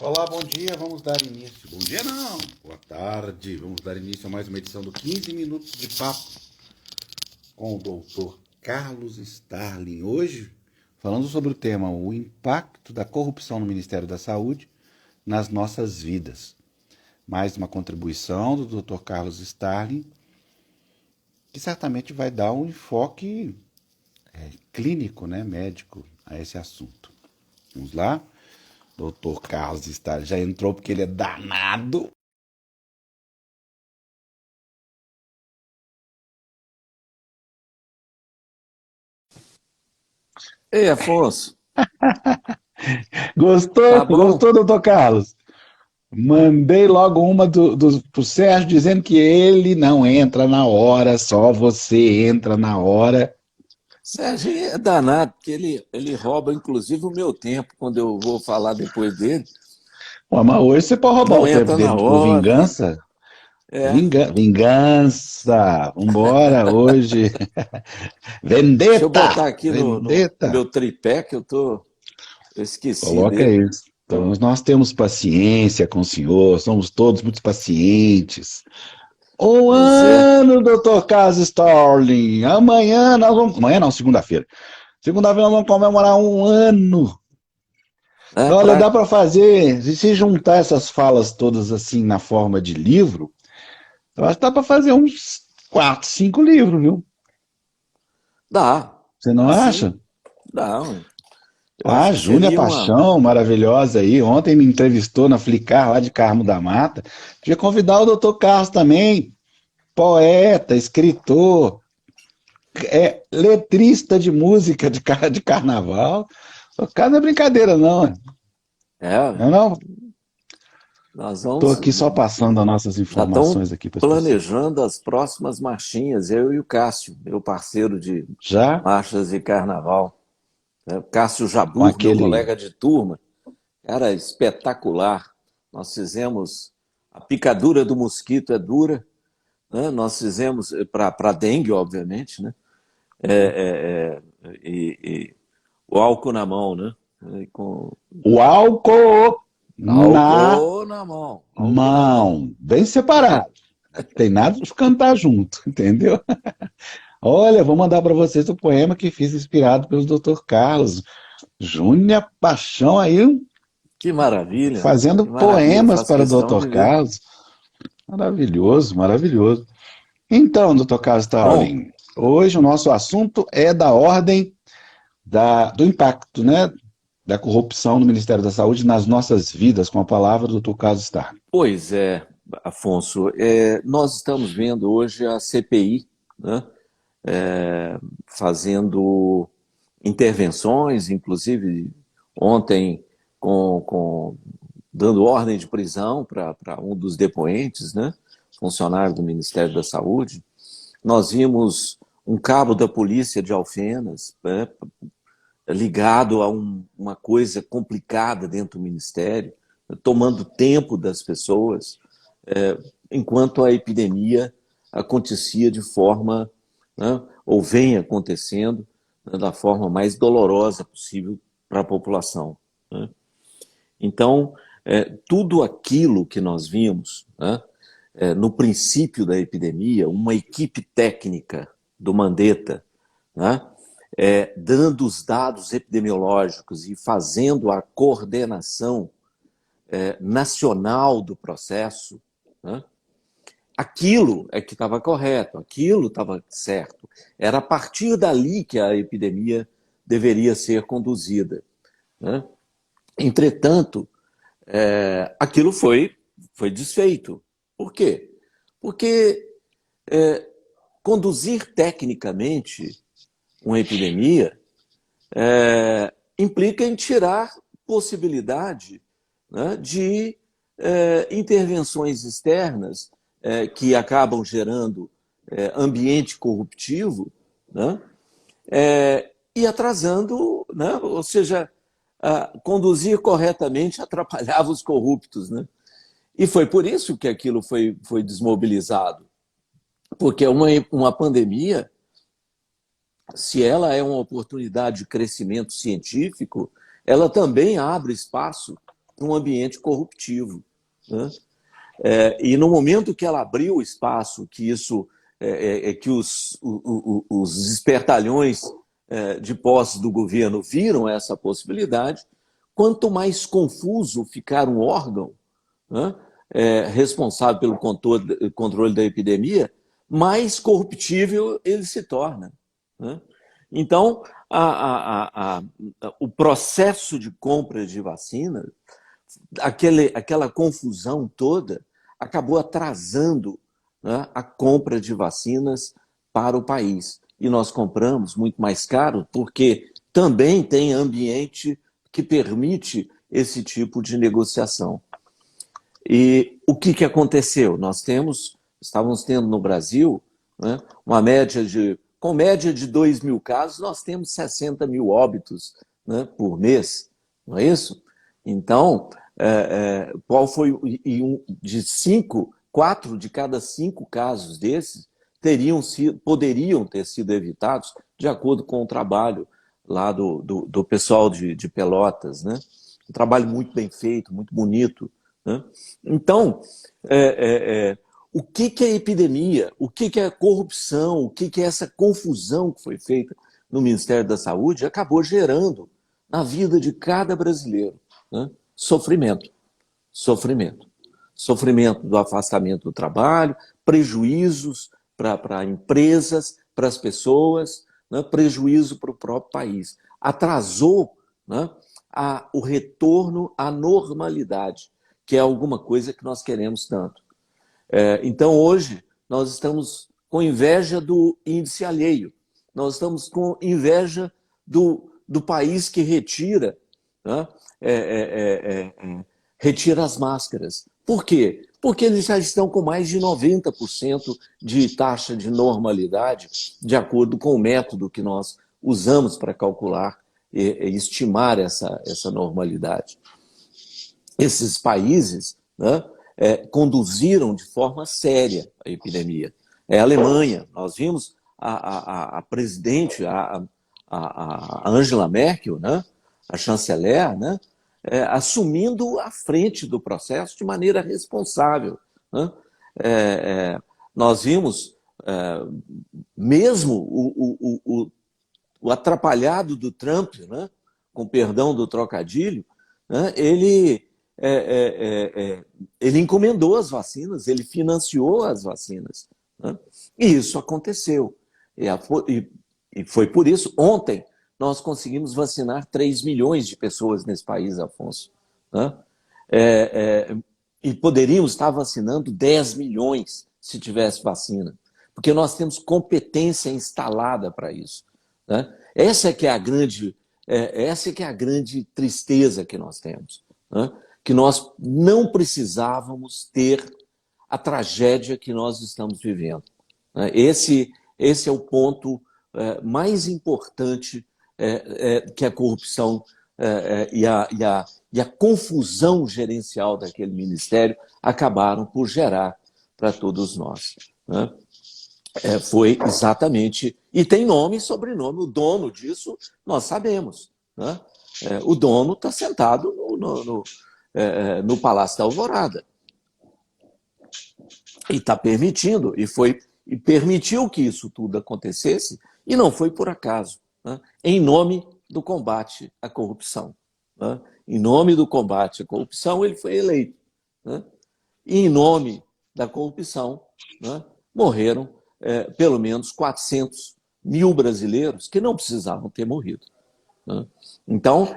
Olá, bom dia, vamos dar início. Bom dia não, boa tarde. Vamos dar início a mais uma edição do 15 Minutos de Papo com o doutor Carlos Starling. Hoje, falando sobre o tema o impacto da corrupção no Ministério da Saúde nas nossas vidas. Mais uma contribuição do doutor Carlos Starling, que certamente vai dar um enfoque clínico, né, médico, a esse assunto. Vamos lá? Doutor Carlos Starling já entrou porque ele é danado. Ei, Afonso, Gostou? tá bom? Gostou, doutor Carlos? Mandei logo uma pro Sérgio dizendo que ele não entra na hora, só você entra na hora. Sérgio é danado, porque ele rouba, inclusive, o meu tempo, quando eu vou falar depois dele. Ué, mas hoje você pode roubar Não o tempo entra na dele por hora. vingança? É, Vingança! Vambora hoje! deixa eu Vendetta! botar aqui no Vendetta! meu tripé, que eu esqueci Coloca dele. isso. Então, nós temos paciência com o senhor, somos todos muito pacientes. Um Pois é. ano, doutor Carlos Starling. Amanhã nós vamos. Amanhã não, segunda-feira. Segunda-feira nós vamos comemorar um ano. É, Olha, dá pra... para fazer, se juntar essas falas todas assim na forma de livro, eu acho que dá para fazer uns 4, 5 livros, viu? Dá. Você não Assim, acha? dá. Ué. Eu Ah, acho que Júnia seria uma... Paixão, maravilhosa aí. Ontem me entrevistou na Flickr lá de Carmo da Mata. Podia convidar o doutor Carlos também, poeta, escritor, letrista de música de carnaval. O cara não é brincadeira, não. É, Não, não. nós Estou vamos... aqui só passando as nossas Já estão informações aqui para as pessoas. planejando as próximas marchinhas, eu e o Cássio, meu parceiro de Já marchas de carnaval. Né? Cássio com Jabur, meu aquele colega de turma, era espetacular. Nós fizemos a picadura do mosquito é dura, né? Nós fizemos para dengue, obviamente, né? E o álcool na mão, né? Com o álcool na álcool na mão, álcool na mão. mão, bem separado. Tem nada de cantar junto, entendeu? Olha, vou mandar para vocês o poema que fiz inspirado pelo doutor Carlos. Júnia Paixão aí fazendo Que maravilha, poemas faço para o questão doutor de ver. Carlos. Maravilhoso, maravilhoso. Então, doutor Carlos Bom, Starling, hoje o nosso assunto é da ordem do impacto, né, da corrupção no Ministério da Saúde nas nossas vidas, com a palavra do doutor Carlos Starling. pois é, Afonso, nós estamos vendo hoje a CPI, né? Fazendo intervenções, inclusive ontem dando ordem de prisão para um dos depoentes, né, funcionário do Ministério da Saúde. Nós vimos um cabo da polícia de Alfenas, né, ligado a uma coisa complicada dentro do Ministério, tomando tempo das pessoas, enquanto a epidemia acontecia de forma, né, ou vem acontecendo, né, da forma mais dolorosa possível para a população. Né? Então, tudo aquilo que nós vimos, né, no princípio da epidemia, uma equipe técnica do Mandetta, né, dando os dados epidemiológicos e fazendo a coordenação nacional do processo, né, aquilo é que estava correto, aquilo estava certo. Era a partir dali que a epidemia deveria ser conduzida. Né? Entretanto, aquilo foi desfeito. Por quê? Porque conduzir tecnicamente uma epidemia implica em tirar possibilidade, né, de intervenções externas que acabam gerando ambiente corruptivo, né, e atrasando, né, ou seja, conduzir corretamente atrapalhava os corruptos. Né? E foi por isso que aquilo foi desmobilizado. Porque uma pandemia, se ela é uma oportunidade de crescimento científico, ela também abre espaço um ambiente corruptivo, né? E no momento que ela abriu o espaço, que isso que os espertalhões de posse do governo viram essa possibilidade, quanto mais confuso ficar um órgão, né, responsável pelo controle da epidemia, mais corruptível ele se torna, né? Então, o processo de compra de vacina, aquela confusão toda, acabou atrasando, né, a compra de vacinas para o país. E nós compramos muito mais caro, porque também tem ambiente que permite esse tipo de negociação. E o que aconteceu? Estávamos tendo no Brasil, né, com média de 2 mil casos, nós temos 60 mil óbitos, né, por mês, não é isso? Então, qual foi quatro de cada 5 casos desses poderiam ter sido evitados de acordo com o trabalho lá do pessoal de Pelotas, né? Um trabalho muito bem feito, muito bonito, né? Então, o que é epidemia? O que é a corrupção? O que é essa confusão que foi feita no Ministério da Saúde? Acabou gerando na vida de cada brasileiro, né, sofrimento. Sofrimento do afastamento do trabalho, prejuízos para empresas, para as pessoas, né, prejuízo para o próprio país. Atrasou, né, o retorno à normalidade, que é alguma coisa que nós queremos tanto. Então, hoje, nós estamos com inveja do índice alheio, nós estamos com inveja do país que retira, né, retira as máscaras. Por quê? Porque eles já estão com mais de 90% de taxa de normalidade, de acordo com o método que nós usamos para calcular e estimar essa normalidade. Esses países, né, conduziram de forma séria a epidemia. A Alemanha, nós vimos a presidente, a Angela Merkel, né, a chanceler, né, assumindo a frente do processo de maneira responsável, né? Nós vimos mesmo o atrapalhado do Trump, né, com perdão do trocadilho, né, ele encomendou as vacinas, ele financiou as vacinas, né? E isso aconteceu. E foi por isso, ontem, nós conseguimos vacinar 3 milhões de pessoas nesse país, Afonso, né? E poderíamos estar vacinando 10 milhões se tivesse vacina, porque nós temos competência instalada para isso, né? Essa que é a grande tristeza que nós temos, né? Que nós não precisávamos ter a tragédia que nós estamos vivendo, né? Esse é o ponto mais importante que a corrupção e a confusão gerencial daquele ministério acabaram por gerar para todos nós, né? Foi exatamente... E tem nome e sobrenome. O dono disso nós sabemos, né? O dono está sentado no Palácio da Alvorada. E está permitindo, e permitiu que isso tudo acontecesse, e não foi por acaso, né? Em nome do combate à corrupção, né? Em nome do combate à corrupção, ele foi eleito, né? E em nome da corrupção, né, morreram pelo menos 400 mil brasileiros que não precisavam ter morrido, né? Então,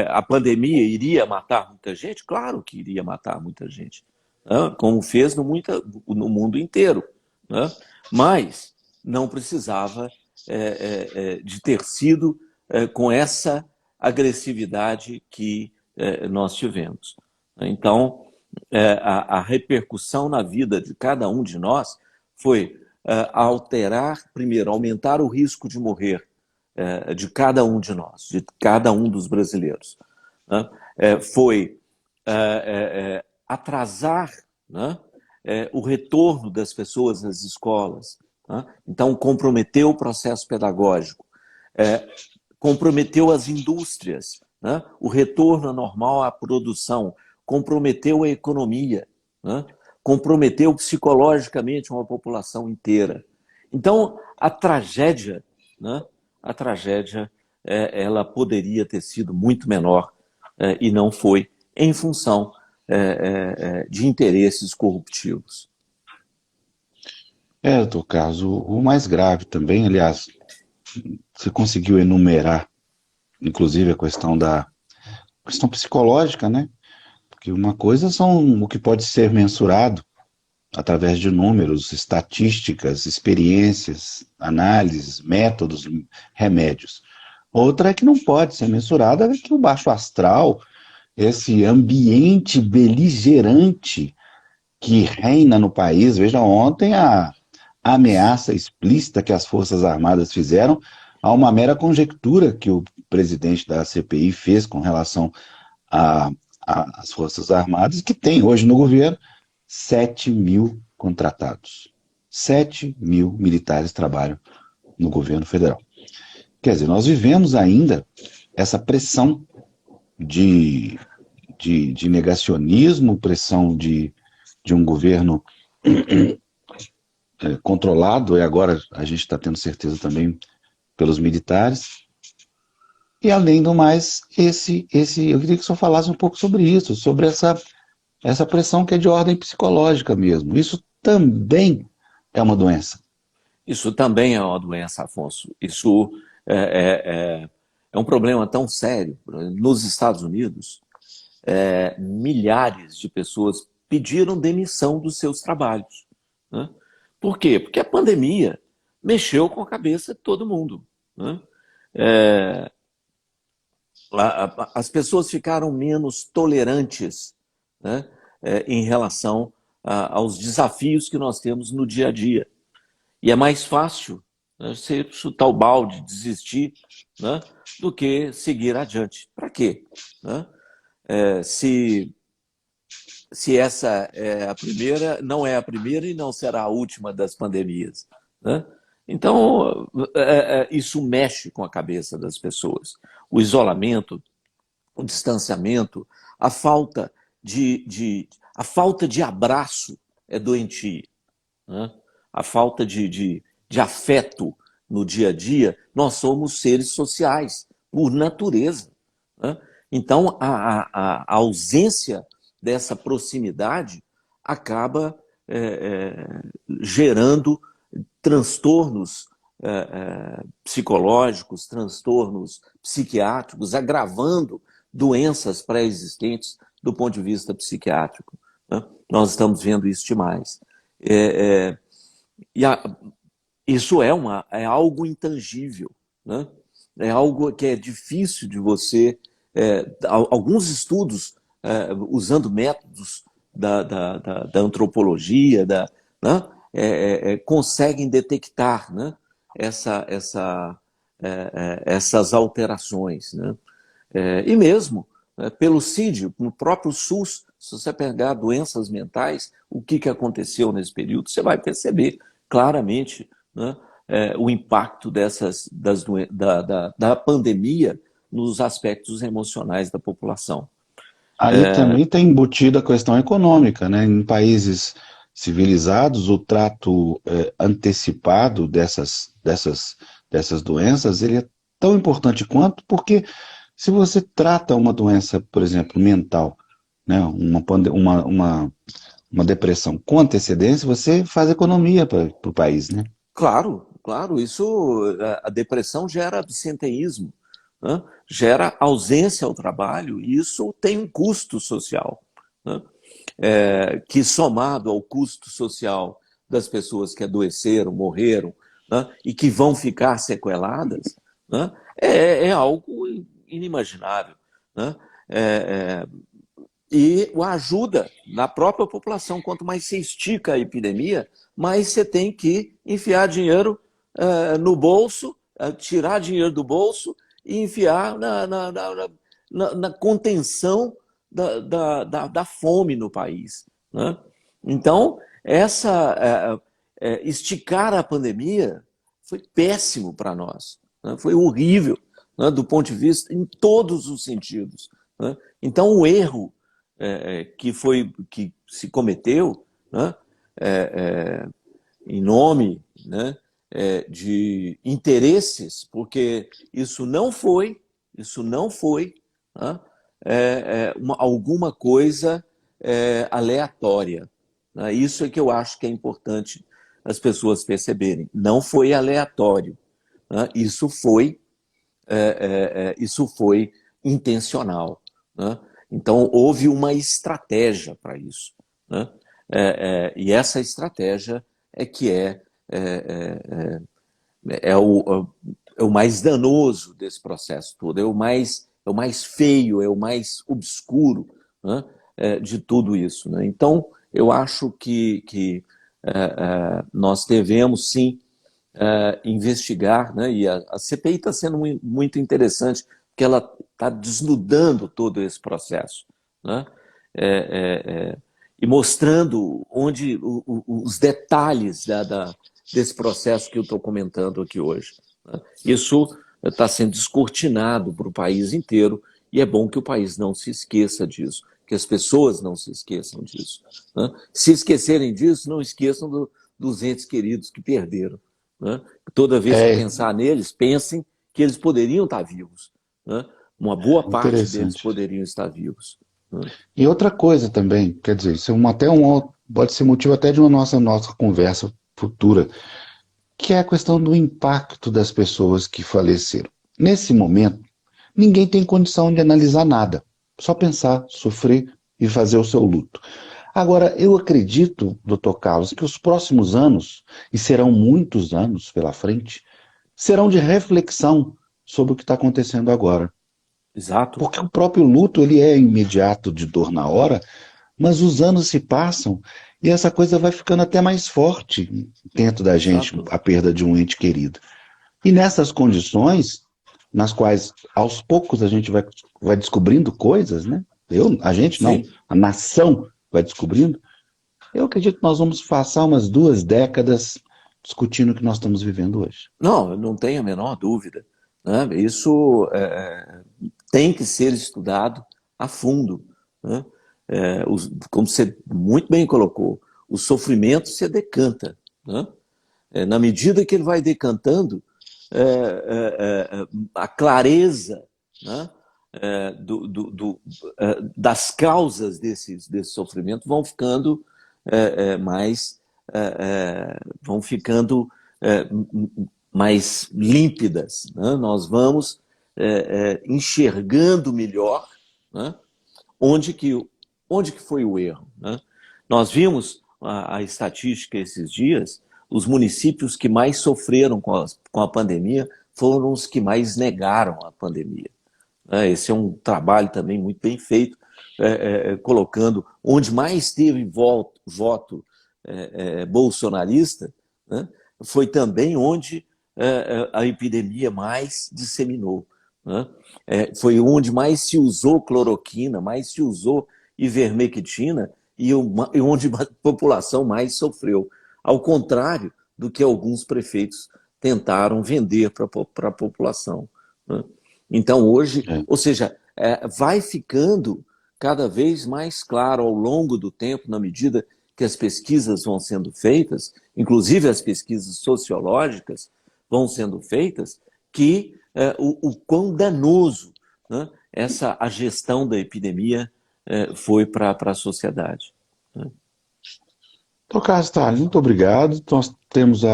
a pandemia iria matar muita gente? Claro que iria matar muita gente, né? Como fez no mundo inteiro, né? Mas não precisava de ter sido com essa agressividade que nós tivemos. Então, a repercussão na vida de cada um de nós foi primeiro, aumentar o risco de morrer de cada um de nós, de cada um dos brasileiros, né? Foi atrasar, né, o retorno das pessoas às escolas, né? Então, comprometeu o processo pedagógico, comprometeu as indústrias, né? O retorno normal à produção comprometeu a economia, né? Comprometeu psicologicamente uma população inteira. Então, a tragédia, né? A tragédia, ela poderia ter sido muito menor, e não foi, em função de interesses corruptivos. Doutor Carlos, o mais grave também, aliás, você conseguiu enumerar, inclusive, a questão psicológica, né? Porque uma coisa são o que pode ser mensurado através de números, estatísticas, experiências, análises, métodos, remédios. Outra é que não pode ser mensurada, é que o baixo astral, esse ambiente beligerante que reina no país. Veja ontem a ameaça explícita que as Forças Armadas fizeram a uma mera conjectura que o presidente da CPI fez com relação às Forças Armadas, que tem hoje no governo 7.000 contratados. 7.000 militares trabalham no governo federal. Quer dizer, nós vivemos ainda essa pressão de negacionismo, pressão de um governo controlado, e agora a gente está tendo certeza também pelos militares. E além do mais, eu queria que o senhor falasse um pouco sobre isso, sobre essa pressão que é de ordem psicológica mesmo. Isso também é uma doença. Isso também é uma doença, Afonso. Isso é um problema tão sério. Nos Estados Unidos, milhares de pessoas pediram demissão dos seus trabalhos, né? Por quê? Porque a pandemia mexeu com a cabeça de todo mundo, né? As pessoas ficaram menos tolerantes, né, em relação aos desafios que nós temos no dia a dia. E é mais fácil, né, você chutar o balde, desistir, né, do que seguir adiante. Para quê? Né? Se essa é a primeira, não é a primeira e não será a última das pandemias, né? Então, isso mexe com a cabeça das pessoas. O isolamento, o distanciamento, a falta de abraço é doentia, né? A falta de afeto no dia a dia. Nós somos seres sociais, por natureza, né? Então, a ausência dessa proximidade acaba gerando transtornos psicológicos, transtornos psiquiátricos, agravando doenças pré-existentes do ponto de vista psiquiátrico, né? Nós estamos vendo isso demais. Isso é algo intangível, né? É algo que é difícil de você... alguns estudos, usando métodos da antropologia, né? Conseguem detectar, né, essas alterações, né? E mesmo pelo CID, no próprio SUS, se você pegar doenças mentais, o que aconteceu nesse período, você vai perceber claramente, né, o impacto da pandemia nos aspectos emocionais da população. Aí também está embutida a questão econômica, né? Em países civilizados, o trato antecipado dessas doenças, ele é tão importante quanto, porque se você trata uma doença, por exemplo, mental, né? Uma depressão com antecedência, você faz economia para o país, né? Claro, claro, a depressão gera absenteísmo, né? Gera ausência ao trabalho, e isso tem um custo social, né? Que somado ao custo social das pessoas que adoeceram, morreram, né, e que vão ficar sequeladas, né, é algo inimaginável, né? E a ajuda na própria população. Quanto mais se estica a epidemia, mais você tem que enfiar dinheiro no bolso, tirar dinheiro do bolso e enfiar na contenção da fome no país, né? Então, esticar a pandemia foi péssimo para nós, né? Foi horrível. né, do ponto de vista em todos os sentidos. Né? Então, o erro que se cometeu, né, em nome, né, de interesses, porque isso não foi, né, alguma coisa aleatória. Né? Isso é que eu acho que é importante as pessoas perceberem. Não foi aleatório. Né? Isso foi intencional. Né? Então, houve uma estratégia para isso. Né? E essa estratégia é que é o mais danoso desse processo todo, é o mais feio, é o mais obscuro, né, de tudo isso. Né? Então, eu acho que nós devemos, sim, investigar, né? E a CPI está sendo muito interessante, porque ela está desnudando todo esse processo, né? E mostrando onde os detalhes desse processo que eu estou comentando aqui hoje. Né? Isso está sendo descortinado para o país inteiro, e é bom que o país não se esqueça disso, que as pessoas não se esqueçam disso. Né? Se esquecerem disso, não esqueçam dos entes queridos que perderam. Né? Toda vez que É pensar neles, pensem que eles poderiam estar vivos. Né? Uma boa parte deles interessante. poderiam estar vivos. Né? E outra coisa também, quer dizer, isso é pode ser motivo até de uma nossa conversa futura, que é a questão do impacto das pessoas que faleceram. Nesse momento, ninguém tem condição de analisar nada, só pensar, sofrer e fazer o seu luto. Agora, eu acredito, doutor Carlos, que os próximos anos, e serão muitos anos pela frente, serão de reflexão sobre o que está acontecendo agora. Exato. Porque o próprio luto, ele é imediato de dor na hora, mas os anos se passam e essa coisa vai ficando até mais forte dentro da gente, Exato. a perda de um ente querido. E nessas condições, nas quais aos poucos a gente vai descobrindo coisas, né? A gente não, Sim. a nação vai descobrindo. Eu acredito que nós vamos passar umas 2 décadas discutindo o que nós estamos vivendo hoje. Não, eu não tenho a menor dúvida. Né? Isso tem que ser estudado a fundo. Né? Como você muito bem colocou, o sofrimento se decanta. Né? Na medida que ele vai decantando, a clareza, né, das causas desse sofrimento vão ficando mais vão ficando mais límpidas. Né? Nós vamos enxergando melhor, né, onde que foi o erro. Né? Nós vimos a estatística esses dias, os municípios que mais sofreram com a pandemia foram os que mais negaram a pandemia. Esse é um trabalho também muito bem feito, colocando onde mais teve voto bolsonarista, né, foi também onde a epidemia mais disseminou. Né? Foi onde mais se usou cloroquina, mais se usou ivermectina e onde a população mais sofreu. Ao contrário do que alguns prefeitos tentaram vender para a população. Né? Então, hoje, É. ou seja, vai ficando cada vez mais claro ao longo do tempo, na medida que as pesquisas vão sendo feitas, inclusive as pesquisas sociológicas vão sendo feitas, que o quão danoso, né, a gestão da epidemia foi para a sociedade. Né? Doutor Carlos, tá, muito obrigado. Nós temos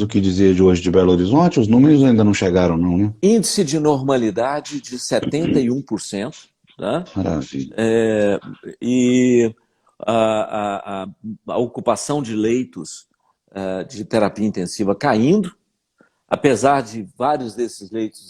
o que dizer de hoje de Belo Horizonte. Os números ainda não chegaram, não, né? Índice de normalidade de 71%, tá? Maravilha. E a ocupação de leitos de terapia intensiva caindo, apesar de vários desses leitos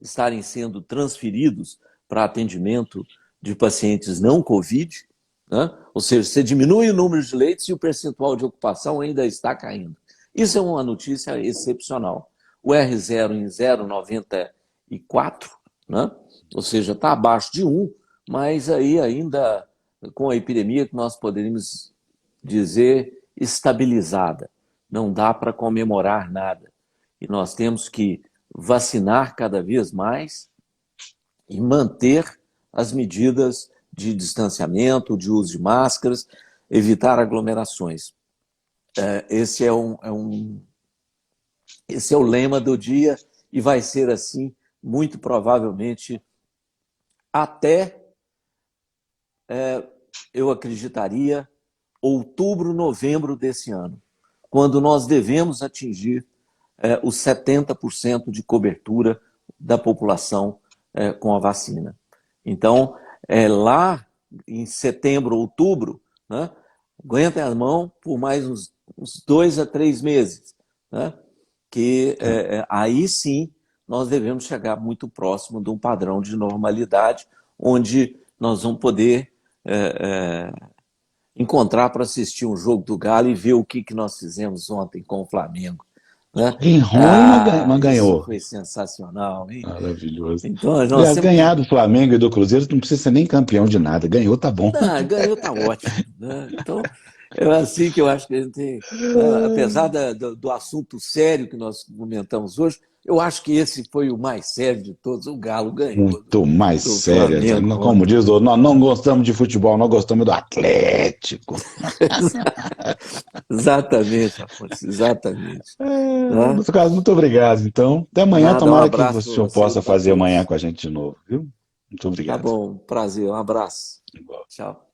estarem sendo transferidos para atendimento de pacientes não Covid, né? Ou seja, você diminui o número de leitos e o percentual de ocupação ainda está caindo. Isso é uma notícia excepcional. O R0 em 0,94, né? Ou seja, está abaixo de 1, mas aí ainda com a epidemia que nós poderíamos dizer estabilizada. Não dá para comemorar nada. E nós temos que vacinar cada vez mais e manter as medidas de distanciamento, de uso de máscaras, evitar aglomerações. Esse é o lema do dia e vai ser assim, muito provavelmente, até, eu acreditaria, outubro, novembro desse ano, quando nós devemos atingir os 70% de cobertura da população com a vacina. Então, lá em setembro, outubro, né, aguentem a mão por mais uns 2 a 3 meses, né, que aí sim nós devemos chegar muito próximo de um padrão de normalidade, onde nós vamos poder encontrar para assistir um jogo do Galo e ver o que nós fizemos ontem com o Flamengo. Né? Em ruim, mas Isso ganhou. foi sensacional, hein? Maravilhoso. Então, nós Aliás, temos ganhar que... do Flamengo e do Cruzeiro não precisa ser nem campeão de nada. Ganhou, tá bom. ganhou, tá ótimo. Né? Então, é assim que eu acho que a gente tem... apesar do assunto sério que nós comentamos hoje, eu acho que esse foi o mais sério de todos. O Galo ganhou Muito mais do sério. Flamengo. Como diz o nós não gostamos de futebol, nós gostamos do Atlético. Exatamente, Afonso, exatamente. Né? No seu caso, muito obrigado. Então, até amanhã. Nada, um Tomara que o abraço para senhor você e possa para fazer amanhã todos. com a gente de novo, viu? Muito Tá obrigado. bom, prazer, um abraço. Tchau.